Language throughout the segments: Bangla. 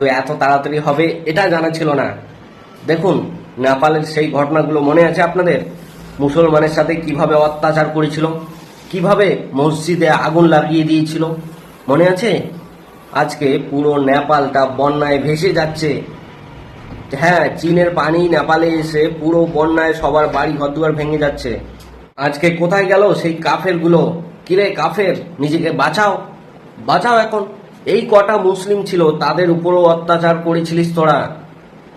তো এত তাড়াতাড়ি হবে এটা জানা ছিল না। দেখুন নেপালের সেই ঘটনাগুলো মনে আছে আপনাদের? মুসলমানের সাথে কিভাবে অত্যাচার করেছিল, কিভাবে মসজিদে আগুন লাগিয়ে দিয়েছিল, মনে আছে? আজকে পুরো নেপালটা বন্যায় ভেসে যাচ্ছে। হ্যাঁ, চীনের পানি নেপালে এসে পুরো বন্যায় সবার বাড়ি ঘরদুয়ার ভেঙে যাচ্ছে। আজকে কোথায় গেল সেই কাফেরগুলো? কিরে কাফের, নিজেকে বাঁচাও, বাঁচাও এখন। এই কটা মুসলিম ছিল তাদের উপরও অত্যাচার করেছিলিস তোরা,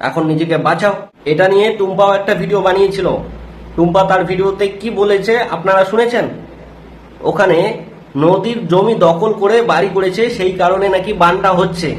এখন নিজেকে বাঁচাও। এটা নিয়ে টুম্পাও একটা ভিডিও বানিয়েছিল। টুম্পা তার ভিডিওতে কি বলেছে আপনারা শুনেছেন? ওখানে নদীর জমি দখল করে বাড়ি করেছে, সেই কারণে নাকি বানটা হচ্ছে।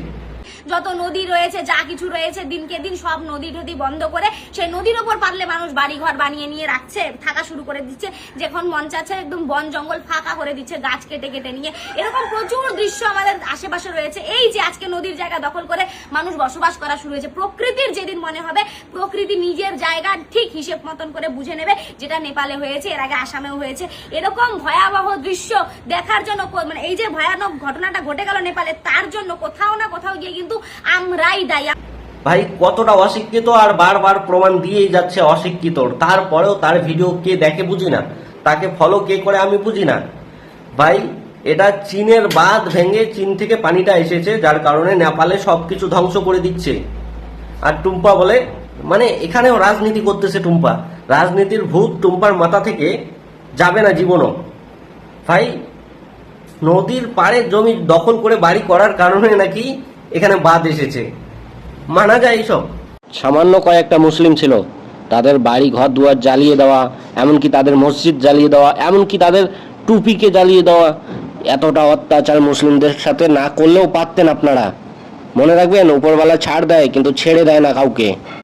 যত নদী রয়েছে, যা কিছু রয়েছে, দিনকে দিন সব নদী টদী বন্ধ করে সেই নদীর ওপর পারলে মানুষ বাড়ি ঘর বানিয়ে নিয়ে রাখছে, থাকা শুরু করে দিচ্ছে। যখন মন চাচ্ছে একদম বন জঙ্গল ফাঁকা করে দিচ্ছে, গাছ কেটে কেটে নিয়ে। এরকম প্রচুর দৃশ্য আমাদের আশেপাশে রয়েছে। এই যে আজকে নদীর জায়গা দখল করে মানুষ বসবাস করা শুরু হয়েছে। প্রকৃতির যেদিন মনে হবে প্রকৃতি নিজের জায়গা ঠিক হিসেব মতন করে বুঝে নেবে, যেটা নেপালে হয়েছে, এর আগে আসামেও হয়েছে। এরকম ভয়াবহ দৃশ্য দেখার জন্য, মানে এই যে ভয়ানক ঘটনাটা ঘটে গেল নেপালে, তার জন্য কোথাও না কোথাও গিয়ে কিন্তু আমরাই দায়ী। ভাই কতটা অশিক্ষিত, আর বারবার প্রমাণ দিয়েই যাচ্ছে অশিক্ষিত। তারপরেও তার ভিডিও কে দেখে বুঝি না, তাকে ফলো কে করে আমি বুঝি না। ভাই এটা চীনের বাঁধ ভেঙে চীন থেকে পানিটা এসেছে, যার কারণে নেপালে সবকিছু ধ্বংস করে দিচ্ছে। আর টুম্পা বলে, মানে এখানেও রাজনীতি করতেছে টুম্পা। রাজনীতির ভূত টুম্পার মাথা থেকে যাবে না জীবনও। ভাই নদীর পাড়ে জমি দখল করে বাড়ি করার কারণে নাকি এখানে বাদ এসেছে, মানা যায় এইসব? সামান্য কয়েকটা মুসলিম ছিল, তাদের বাড়ি ঘর দুয়ার জ্বালিয়ে দেওয়া, এমনকি তাদের মসজিদ জ্বালিয়ে দেওয়া, এমনকি তাদের টুপিকে জ্বালিয়ে দেওয়া। এতটা অত্যাচার মুসলিমদের সাথে না করলেও পারতেন আপনারা। মনে রাখবেন, উপরওয়ালা ছাড় দেয় কিন্তু ছেড়ে দেয় না কাউকে।